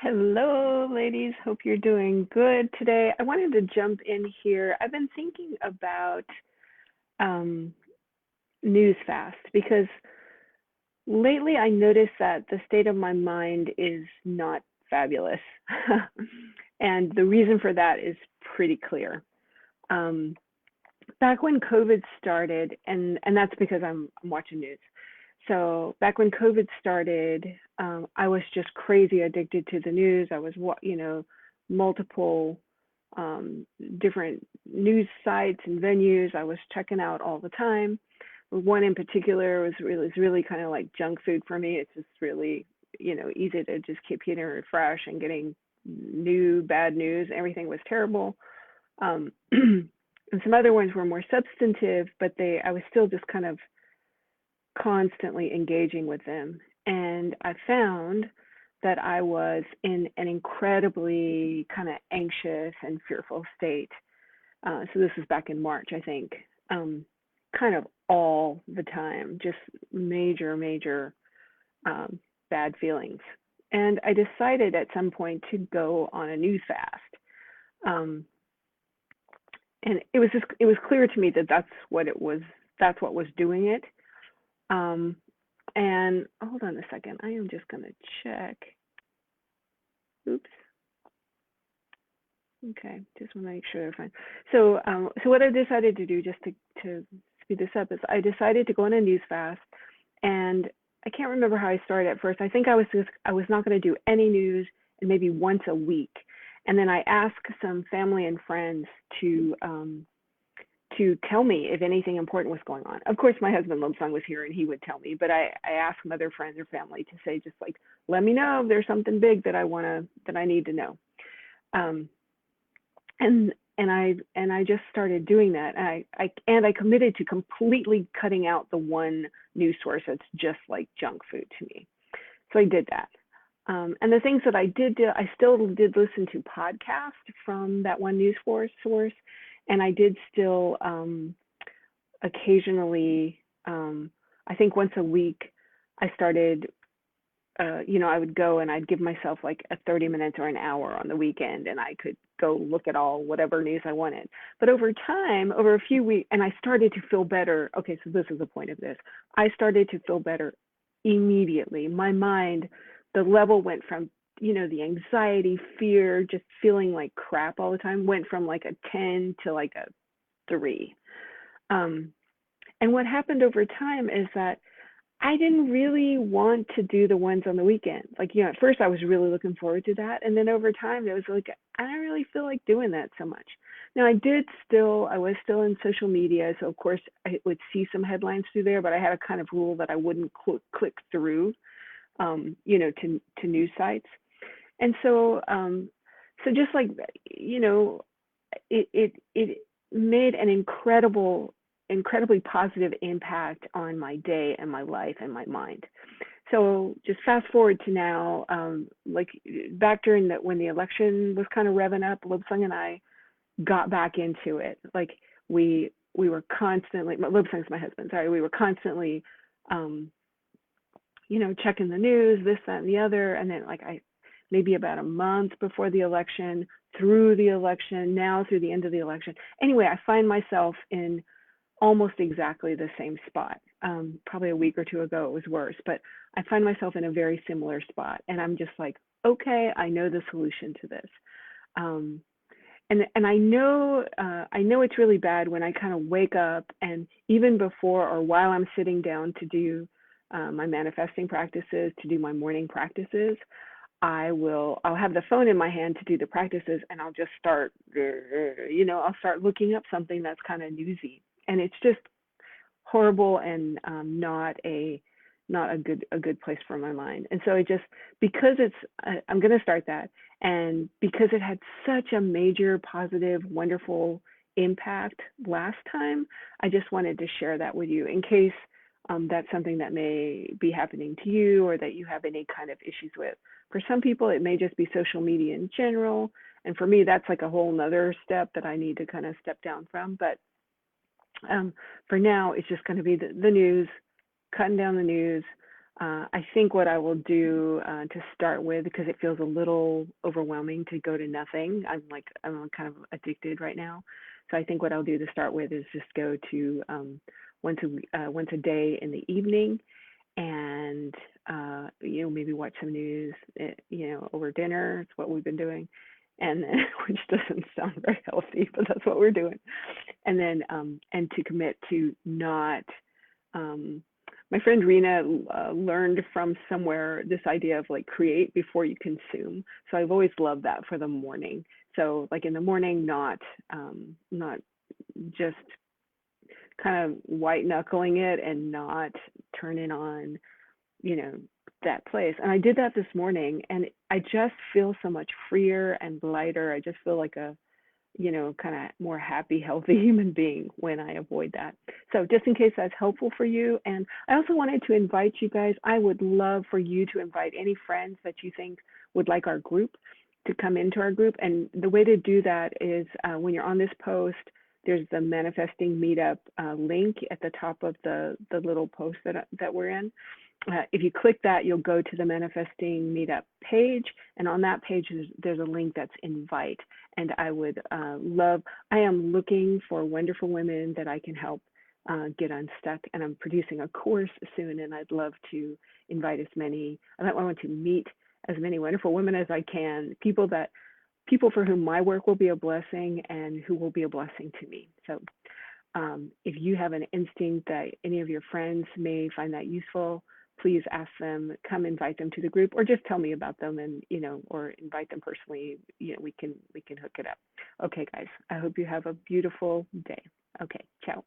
Hello, ladies. Hope you're doing good today. I wanted to jump in here. I've been thinking about um, news fast because lately I noticed that the state of my mind is not fabulous. And the reason for that is pretty clear. Um, Back when COVID started, and that's because I'm watching news. So back when COVID started, I was just crazy addicted to the news. I was, multiple um, different news sites and venues. I was checking out all the time. One in particular was really kind of like junk food for me. It's just really, easy to just keep getting refresh and getting new bad news. Everything was terrible. And some other ones were more substantive, but I was still just kind of constantly engaging with them. And I found that I was in an incredibly kind of anxious and fearful state. So this was back in March, I think, kind of all the time, just major, major um, bad feelings. And I decided at some point to go on a news fast. Um, and it was clear to me that that's what it was. That's what was doing it. Um, and hold on a second. I am just going to check. Oops. Okay, just want to make sure they're fine. So what I decided to do, just to speed this up, is I decided to go on a news fast, and I can't remember how I started at first. I think I was not going to do any news, and maybe once a week, and then I asked some family and friends to tell me if anything important was going on. Of course, my husband Lobsang was here and he would tell me, but I asked some other friends or family to say, just like, let me know if there's something big that I need to know. Um, and I just started doing that. And I committed to completely cutting out the one news source that's just like junk food to me. So I did that. And the things that I did do, I still did listen to podcasts from that one news source, and I did still occasionally. I think once a week, I started. I would go and I'd give myself like a 30 minutes or an hour on the weekend, and I could go look at all whatever news I wanted. But over time, over a few weeks, and I started to feel better. Okay, so this is the point of this. I started to feel better immediately. My mind, the level went from, the anxiety, fear, just feeling like crap all the time, went from like a 10 to like a 3. Um, and what happened over time is that I didn't really want to do the ones on the weekend. Like, at first I was really looking forward to that. And then over time, it was like, I don't really feel like doing that so much. Now, I was still in social media. So, of course, I would see some headlines through there, but I had a kind of rule that I wouldn't click through, to news sites. And so just like, it made an incredibly positive impact on my day and my life and my mind. So just fast forward to now, like back during when the election was kind of revving up, Lobsang and I got back into it. Like we were constantly, Lobsang's my husband, sorry, we were constantly, um, checking the news, this, that, and the other. And then maybe about a month before the election, through the election, now through the end of the election. Anyway, I find myself in almost exactly the same spot. Probably a week or two ago, it was worse, but I find myself in a very similar spot. And I'm just like, okay, I know the solution to this. Um, and I know it's really bad when I kind of wake up, and even before or while I'm sitting down to do my manifesting practices, to do my morning practices, I'll have the phone in my hand to do the practices, and I'll just start, I'll start looking up something that's kind of newsy, and it's just horrible, and not a good place for my mind. And so it just, because I'm going to start that, and because it had such a major positive, wonderful impact last time, I just wanted to share that with you in case that's something that may be happening to you, or that you have any kind of issues with. For some people, it may just be social media in general. And for me, that's like a whole nother step that I need to kind of step down from. But for now, it's just going to be the news, cutting down the news, I think what I will do to start with, because it feels a little overwhelming to go to nothing. I'm kind of addicted right now. So I think what I'll do to start with is just go to once a day in the evening, and maybe watch some news, over dinner. It's what we've been doing, and then, which doesn't sound very healthy, but that's what we're doing. And then and to commit to not. Um, my friend Rena learned from somewhere this idea of like create before you consume. So I've always loved that for the morning. So like in the morning, not just kind of white knuckling it and not turning on, you know, that place. And I did that this morning, and I just feel so much freer and lighter. I just feel like a, kind of more happy, healthy human being when I avoid that. So just in case that's helpful for you. And I also wanted to invite you guys, I would love for you to invite any friends that you think would like our group to come into our group. And the way to do that is when you're on this post, there's the manifesting meetup link at the top of the little post that we're in. If you click that, you'll go to the manifesting meetup page, and on that page there's a link that's invite. And I would I am looking for wonderful women that I can help get unstuck, and I'm producing a course soon, and I'd love to invite I want to meet as many wonderful women as I can, people for whom my work will be a blessing and who will be a blessing to me. So if you have an instinct that any of your friends may find that useful, please ask them, come invite them to the group, or just tell me about them, and or invite them personally. We can hook it up. Okay, guys, I hope you have a beautiful day. Okay, ciao.